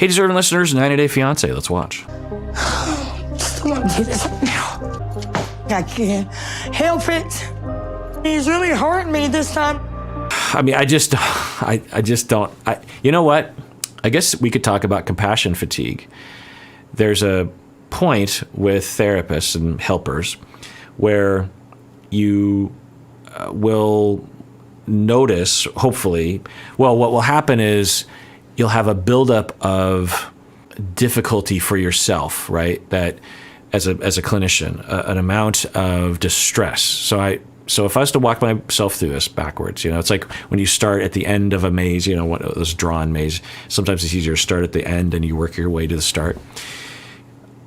Hey, deserving listeners, 90 Day Fiancé. Let's watch. Someone do this now. I can't help it. He's really hurting me this time. I mean, I just don't. You know what? I guess we could talk about compassion fatigue. There's a point with therapists and helpers where you will notice, hopefully, well, what will happen is you'll have a buildup of difficulty for yourself, right? That as a clinician, an amount of distress. So if I was to walk myself through this backwards, it's like when you start at the end of a maze, one of those drawn maze, sometimes it's easier to start at the end and you work your way to the start,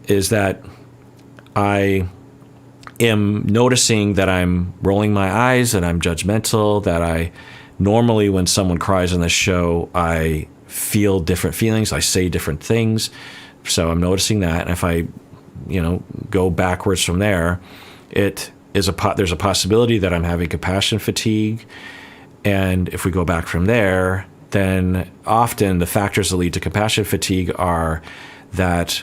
is that I am noticing that I'm rolling my eyes, that I'm judgmental, that I normally when someone cries on this show, I feel different feelings, I say different things. So I'm noticing that. And if I, go backwards from there, there's a possibility that I'm having compassion fatigue. And if we go back from there, then often the factors that lead to compassion fatigue are that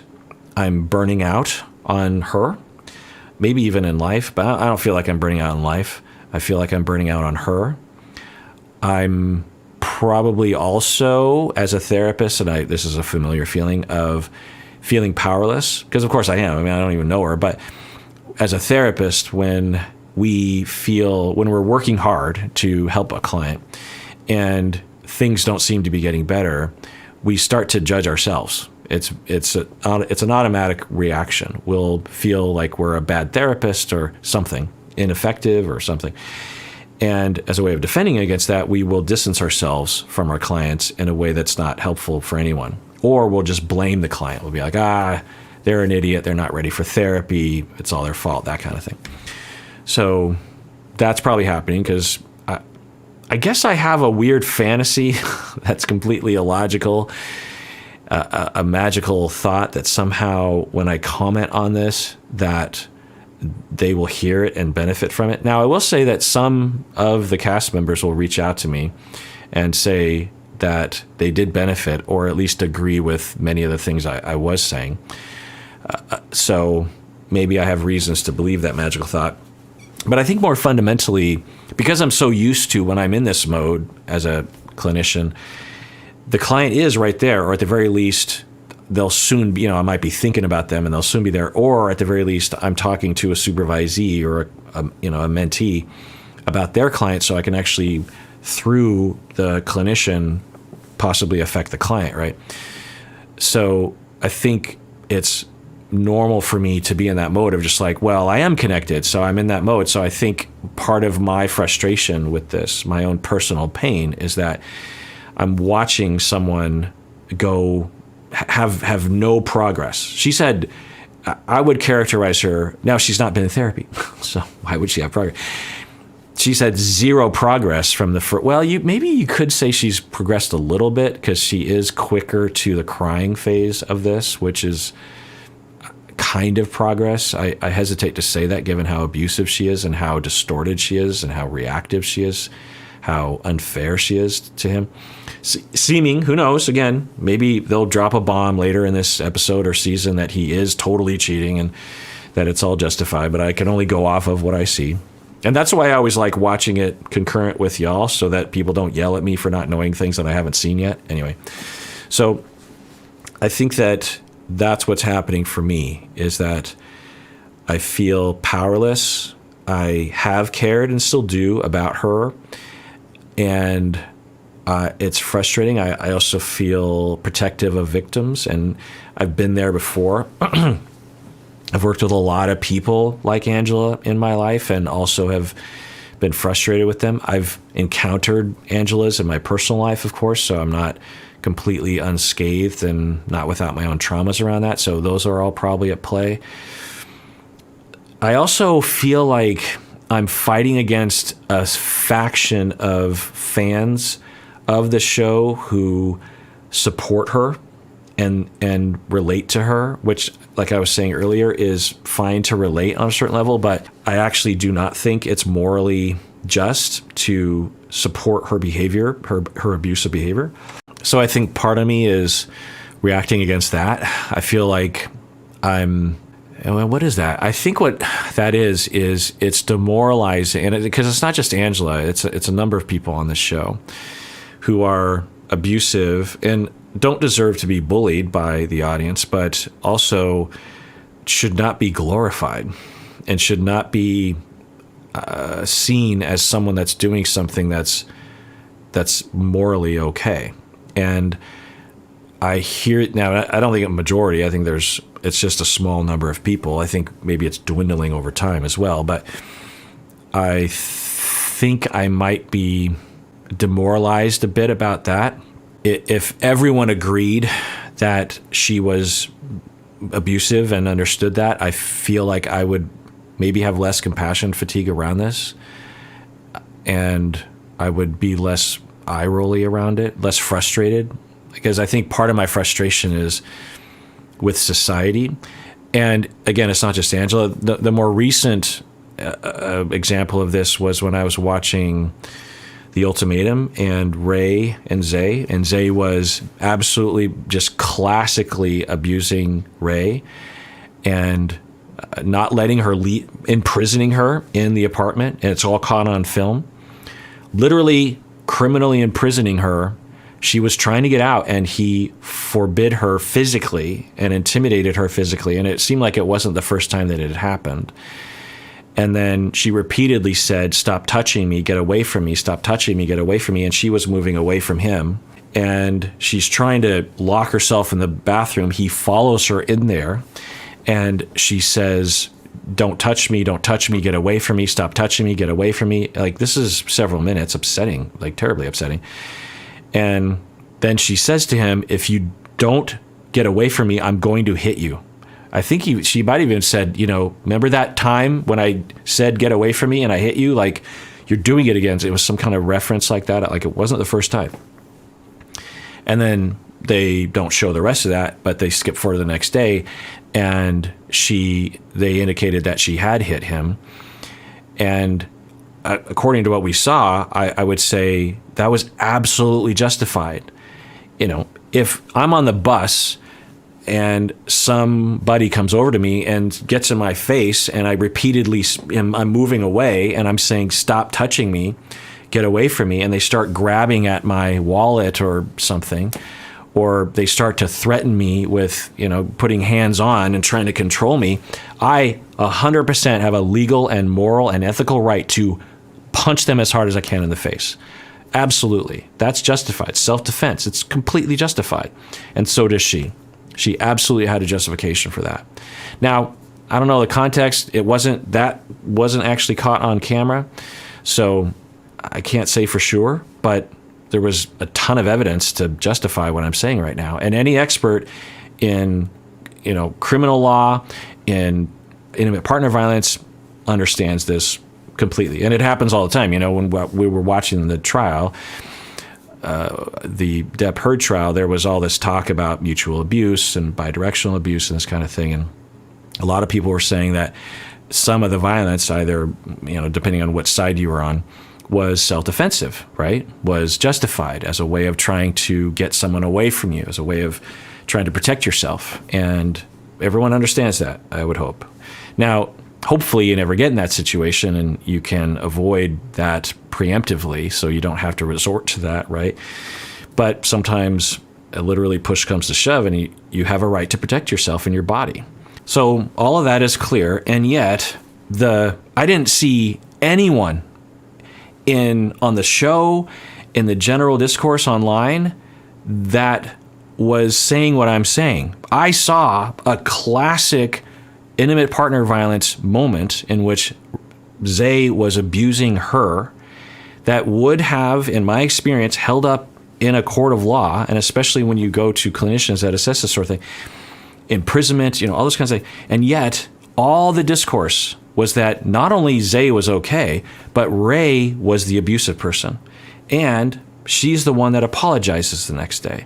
I'm burning out on her, maybe even in life, but I don't feel like I'm burning out in life. I feel like I'm burning out on her. I'm probably also, as a therapist, and this is a familiar feeling of feeling powerless, because of course I am. I mean, I don't even know her, but as a therapist, when we're working hard to help a client and things don't seem to be getting better, we start to judge ourselves. It's an automatic reaction. We'll feel like we're a bad therapist or something, ineffective or something. And as a way of defending against that, we will distance ourselves from our clients in a way that's not helpful for anyone. Or we'll just blame the client. We'll be like, they're an idiot. They're not ready for therapy. It's all their fault, that kind of thing. So that's probably happening because I guess I have a weird fantasy that's completely illogical, a magical thought that somehow when I comment on this, that they will hear it and benefit from it. Now, I will say that some of the cast members will reach out to me and say that they did benefit or at least agree with many of the things I was saying. So maybe I have reasons to believe that magical thought. But I think more fundamentally, because I'm so used to when I'm in this mode as a clinician, the client is right there, or at the very least, they'll soon be, I might be thinking about them and they'll soon be there. Or at the very least, I'm talking to a supervisee or a mentee about their client so I can actually, through the clinician, possibly affect the client, right? So I think it's normal for me to be in that mode of just like, well, I am connected, so I'm in that mode. So I think part of my frustration with this, my own personal pain, is that I'm watching someone go have no progress. She said, I would characterize her, now she's not been in therapy, so why would she have progress? She said zero progress from the first. Well, maybe you could say she's progressed a little bit because she is quicker to the crying phase of this, which is kind of progress. I hesitate to say that given how abusive she is and how distorted she is and how reactive she is, how unfair she is to him. Seeming, who knows, again, maybe they'll drop a bomb later in this episode or season that he is totally cheating and that it's all justified, but I can only go off of what I see. And that's why I always like watching it concurrent with y'all so that people don't yell at me for not knowing things that I haven't seen yet. Anyway, so I think that that's what's happening for me, is that I feel powerless. I have cared and still do about her. And it's frustrating. I also feel protective of victims, and I've been there before. I've worked with a lot of people like Angela in my life and also have been frustrated with them. I've encountered Angelas in my personal life, of course, so I'm not completely unscathed and not without my own traumas around that. So those are all probably at play. I also feel like I'm fighting against a faction of fans of the show who support her and relate to her, which, like I was saying earlier, is fine to relate on a certain level, but I actually do not think it's morally just to support her behavior, her abusive behavior. So I think part of me is reacting against that. I feel like what is that? I think what that is it's demoralizing, and because it's not just Angela, it's a number of people on this show who are abusive and don't deserve to be bullied by the audience, but also should not be glorified and should not be seen as someone that's doing something that's morally okay. And I hear it now. I don't think a majority. I think it's just a small number of people. I think maybe it's dwindling over time as well. But I think I might be demoralized a bit about that. If everyone agreed that she was abusive and understood that, I feel like I would maybe have less compassion fatigue around this, and I would be less eye-rolly around it, less frustrated, because I think part of my frustration is with society. And again, it's not just Angela. The more recent example of this was when I was watching The Ultimatum, and Ray and Zay was absolutely just classically abusing Ray and not letting her leave, imprisoning her in the apartment, and it's all caught on film. Literally criminally imprisoning her. She was trying to get out, and he forbid her physically and intimidated her physically, and it seemed like it wasn't the first time that it had happened. And then she repeatedly said, "Stop touching me, get away from me, stop touching me, get away from me," and she was moving away from him. And she's trying to lock herself in the bathroom. He follows her in there, and she says, don't touch me, get away from me, stop touching me, get away from me. Like, this is several minutes, upsetting, like terribly upsetting. And then she says to him, "If you don't get away from me, I'm going to hit you." I think she might have even said, remember that time when I said get away from me and I hit you? Like, you're doing it again. It was some kind of reference like that. Like, it wasn't the first time. And then they don't show the rest of that, but they skip forward the next day, and they indicated that she had hit him. And according to what we saw, I would say that was absolutely justified. If I'm on the bus and somebody comes over to me and gets in my face, and I repeatedly I'm moving away, and I'm saying, "Stop touching me, get away from me," and they start grabbing at my wallet or something, or they start to threaten me with, putting hands on and trying to control me, I 100% have a legal and moral and ethical right to punch them as hard as I can in the face. Absolutely. That's justified. Self-defense. It's completely justified. And so does she. She absolutely had a justification for that. Now, I don't know the context. That wasn't actually caught on camera, so I can't say for sure, but there was a ton of evidence to justify what I'm saying right now. And any expert in, criminal law, in intimate partner violence, understands this completely. And it happens all the time. When we were watching the trial, the Depp Heard trial, there was all this talk about mutual abuse and bidirectional abuse and this kind of thing. And a lot of people were saying that some of the violence, either, depending on what side you were on, was self-defensive, right? Was justified as a way of trying to get someone away from you, as a way of trying to protect yourself. And everyone understands that, I would hope. Now, hopefully you never get in that situation, and you can avoid that preemptively, so you don't have to resort to that, right? But sometimes literally push comes to shove, and you have a right to protect yourself and your body. So all of that is clear, and yet I didn't see anyone on the show, in the general discourse online, that was saying what I'm saying. I saw a classic intimate partner violence moment in which Zay was abusing her that would have, in my experience, held up in a court of law, and especially when you go to clinicians that assess this sort of thing, imprisonment, all those kinds of things. And yet, all the discourse was that not only Zay was okay, but Ray was the abusive person. And she's the one that apologizes the next day.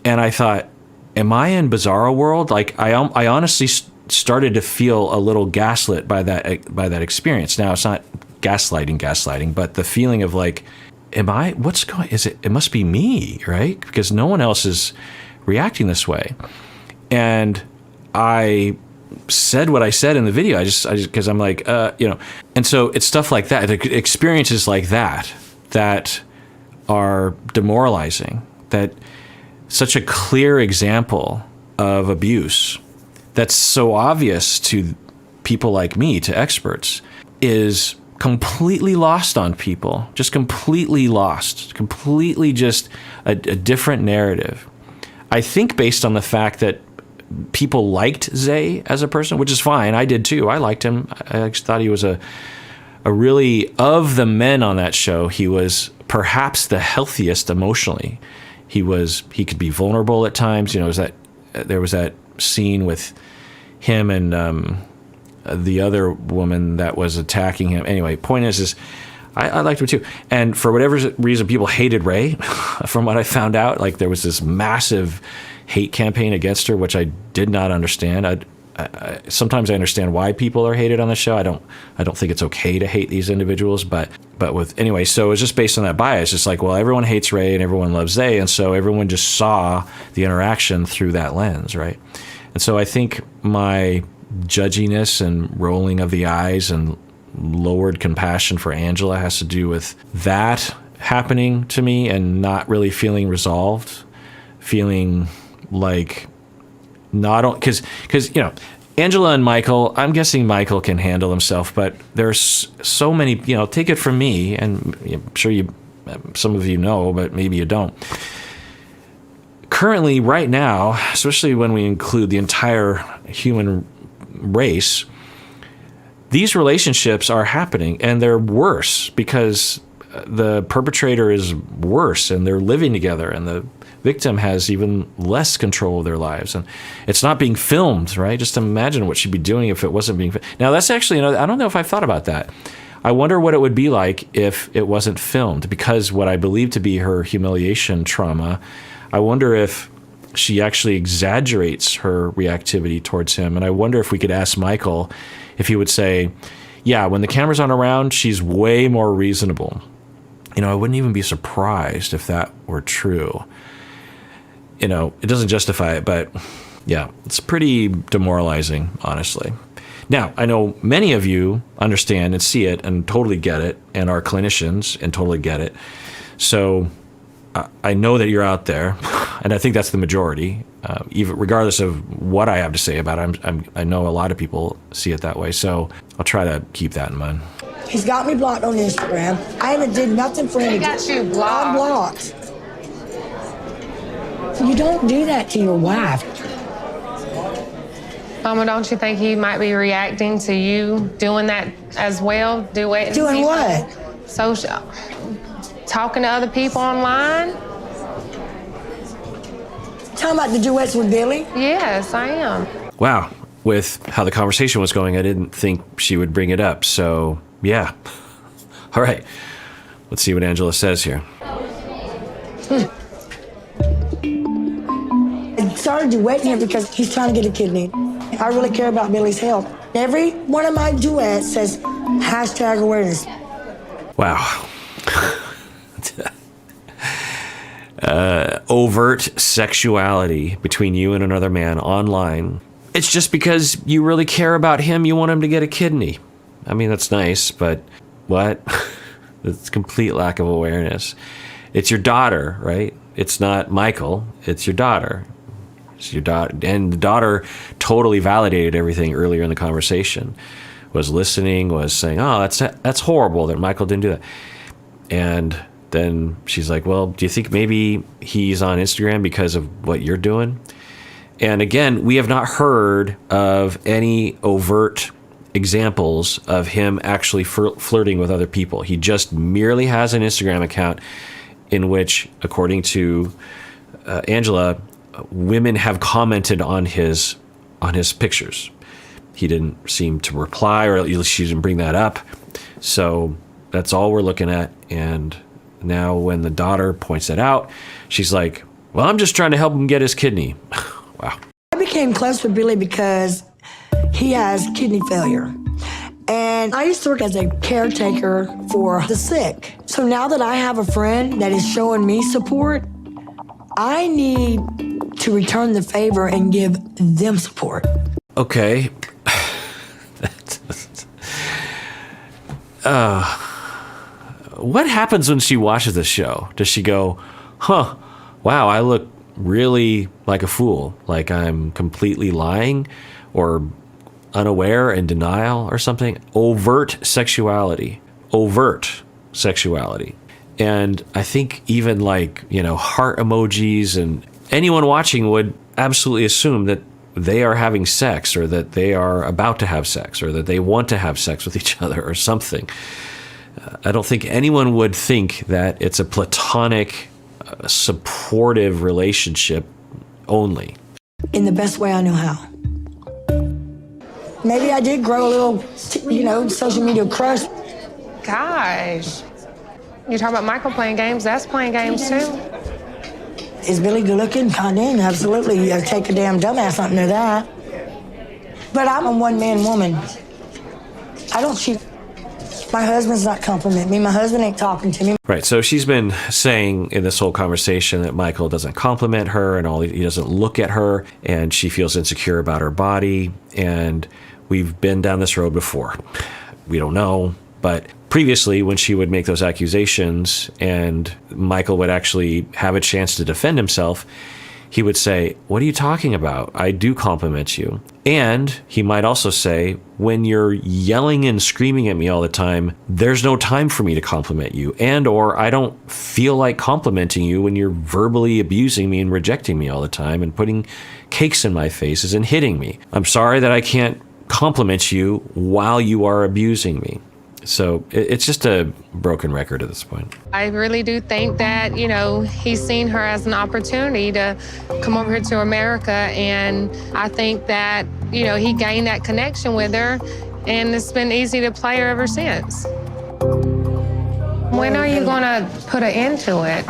And I thought, am I in bizarro world? Like, I honestly started to feel a little gaslit by that experience. Now, it's not gaslighting, but the feeling of like, it must be me, right? Because no one else is reacting this way? And I said what I said in the video. I just because I'm like, and so it's stuff like that, experiences like that are demoralizing, that such a clear example of abuse that's so obvious to people like me, to experts, is completely lost on people, just completely lost, completely just a different narrative. I think based on the fact that people liked Zay as a person, which is fine. I did too. I liked him. I actually thought he was a really, of the men on that show, he was perhaps the healthiest emotionally. He could be vulnerable at times. There was that scene with him and the other woman that was attacking him. Anyway, point is I liked him too. And for whatever reason, people hated Ray. From what I found out, like there was this massive hate campaign against her, which I did not understand. Sometimes I understand why people are hated on the show. I don't think it's okay to hate these individuals, but anyway, so it was just based on that bias. It's like, well, everyone hates Ray and everyone loves Zay, and so everyone just saw the interaction through that lens, right? And so I think my judginess and rolling of the eyes and lowered compassion for Angela has to do with that happening to me and not really feeling resolved, feeling like not, because Angela and Michael, I'm guessing Michael can handle himself, but there's so many, take it from me, and I'm sure some of you know, but maybe you don't. Currently, right now, especially when we include the entire human race, these relationships are happening, and they're worse because the perpetrator is worse, and they're living together, and the victim has even less control of their lives. And it's not being filmed, right? Just imagine what she'd be doing if it wasn't being filmed. Now, that's actually, I don't know if I've thought about that. I wonder what it would be like if it wasn't filmed, because what I believe to be her humiliation trauma, I wonder if she actually exaggerates her reactivity towards him. And I wonder if we could ask Michael if he would say, yeah, when the camera's on around, she's way more reasonable. I wouldn't even be surprised if that were true. It doesn't justify it, but yeah, it's pretty demoralizing, honestly. Now, I know many of you understand and see it and totally get it, and are clinicians and totally get it. So I know that you're out there, and I think that's the majority, even regardless of what I have to say about it. I know a lot of people see it that way, so I'll try to keep that in mind. He's got me blocked on Instagram. I haven't did nothing for him. He got you blocked. I'm blocked. You don't do that to your wife. Mama, don't you think he might be reacting to you doing that as well? Doing what? Social, talking to other people online? Talking about the duets with Billy? Yes, I am. Wow. With how the conversation was going, I didn't think she would bring it up. So, yeah. All right. Let's see what Angela says here. I started duetting him because he's trying to get a kidney. I really care about Billy's health. Every one of my duets says #awareness. Wow. Overt sexuality between you and another man online. It's just because you really care about him, you want him to get a kidney. I mean, that's nice, but what? It's complete lack of awareness. It's your daughter, right? It's not Michael, it's your daughter. It's your daughter. And the daughter totally validated everything earlier in the conversation. Was listening, was saying, oh, that's horrible that Michael didn't do that. And then she's like, well, do you think maybe he's on Instagram because of what you're doing? And again, we have not heard of any overt examples of him actually flirting with other people. He just merely has an Instagram account in which, according to Angela, women have commented on his pictures. He didn't seem to reply, or at least she didn't bring that up. So that's all we're looking at. And now when the daughter points that out, she's like, well, I'm just trying to help him get his kidney. Wow. I became close with Billy because he has kidney failure. And I used to work as a caretaker for the sick. So now that I have a friend that is showing me support, I need to return the favor and give them support. Okay. What happens when she watches the show? Does she go, huh, wow, I look really like a fool, like I'm completely lying or unaware and denial or something? Overt sexuality. And I think even like, heart emojis, and anyone watching would absolutely assume that they are having sex, or that they are about to have sex, or that they want to have sex with each other or something. I don't think anyone would think that it's a platonic, supportive relationship only. In the best way I know how. Maybe I did grow a little, social media crush. Gosh. You talk about Michael playing games, that's playing games too. Is Billy good looking? Kinda, absolutely. You take a damn dumbass not to know that. But I'm a one-man woman. I don't cheat. My husband's not complimenting me. My husband ain't talking to me. Right, so she's been saying in this whole conversation that Michael doesn't compliment her, and he doesn't look at her, and she feels insecure about her body, and we've been down this road before. We don't know, but previously when she would make those accusations and Michael would actually have a chance to defend himself, he would say, "What are you talking about? I do compliment you." And he might also say, "When you're yelling and screaming at me all the time, there's no time for me to compliment you. And or I don't feel like complimenting you when you're verbally abusing me and rejecting me all the time and putting cakes in my faces and hitting me. I'm sorry that I can't compliment you while you are abusing me." So it's just a broken record at this point. I really do think that, he's seen her as an opportunity to come over here to America. And I think that, he gained that connection with her. And it's been easy to play her ever since. When are you going to put an end to it?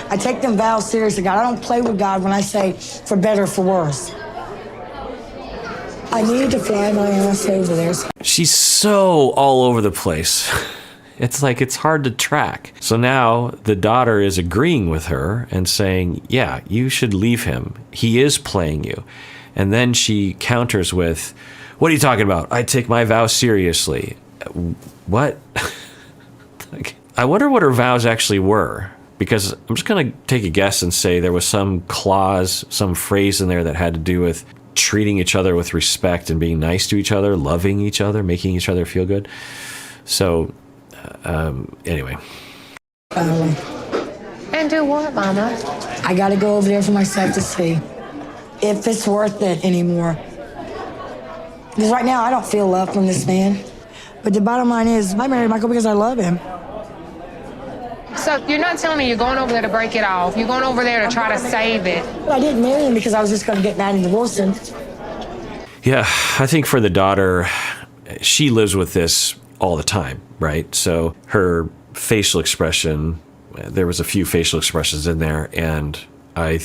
I take them vows seriously, God. I don't play with God when I say for better or for worse. I need to fly my ass over there. She's so all over the place. It's like it's hard to track. So now the daughter is agreeing with her and saying, yeah, you should leave him. He is playing you. And then she counters with, what are you talking about? I take my vows seriously. What? I wonder what her vows actually were. Because I'm just going to take a guess and say there was some clause, some phrase in there that had to do with treating each other with respect and being nice to each other, loving each other, making each other feel good. So, anyway. And do what, Mama? I got to go over there for myself to see if it's worth it anymore. Because right now I don't feel love from this man. But the bottom line is, I married Michael because I love him. So you're not telling me you're going over there to break it off. You're going over there to try to save it. I didn't marry him because I was just going to get mad and divorce him. Yeah, I think for the daughter, she lives with this all the time, right? So her facial expression, there was a few facial expressions in there, and I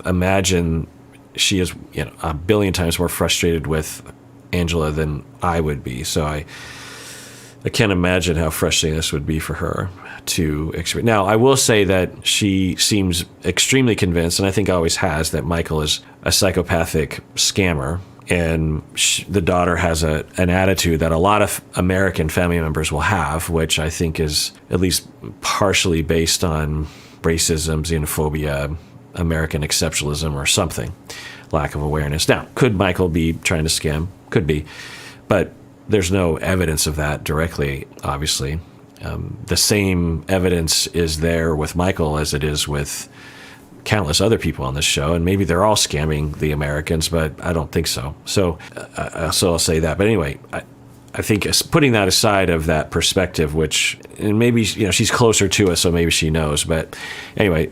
imagine she is, a billion times more frustrated with Angela than I would be. So I can't imagine how frustrating this would be for her to experience. Now, I will say that she seems extremely convinced, and I think always has, that Michael is a psychopathic scammer. And the daughter has an attitude that a lot of American family members will have, which I think is at least partially based on racism, xenophobia, American exceptionalism, or something, lack of awareness. Now, could Michael be trying to scam? Could be. But there's no evidence of that directly, obviously. The same evidence is there with Michael as it is with countless other people on this show, and maybe they're all scamming the Americans, but I don't think so. So I'll say that. But anyway, I think putting that aside of that perspective, which, and maybe she's closer to us, so maybe she knows. But anyway,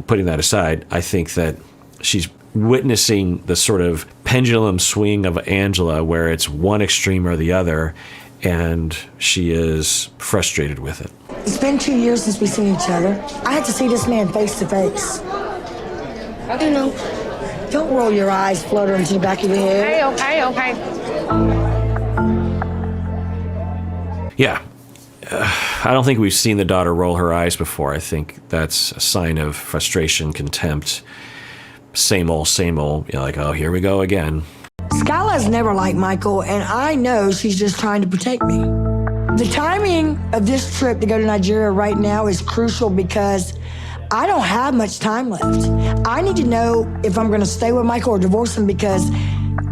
putting that aside, I think that she's witnessing the sort of pendulum swing of Angela, where it's one extreme or the other, and she is frustrated with it. It's been 2 years since we've seen each other. I had to see this man face to face. You know, don't roll your eyes fluttering to the back of your head. Okay. Yeah. I don't think we've seen the daughter roll her eyes before. I think that's a sign of frustration, contempt, same old, you're like, oh, here we go again. Skyla's never liked Michael, and I know she's just trying to protect me. The timing of this trip to go to Nigeria right now is crucial because I don't have much time left. I need to know if I'm going to stay with Michael or divorce him because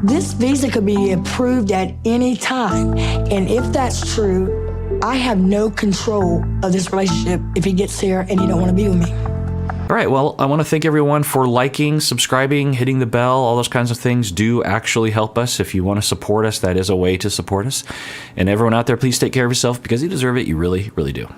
this visa could be approved at any time. And if that's true, I have no control of this relationship if he gets here and he don't want to be with me. All right, well, I want to thank everyone for liking, subscribing, hitting the bell. All those kinds of things do actually help us. If you want to support us, that is a way to support us. And everyone out there, please take care of yourself because you deserve it. You really, really do.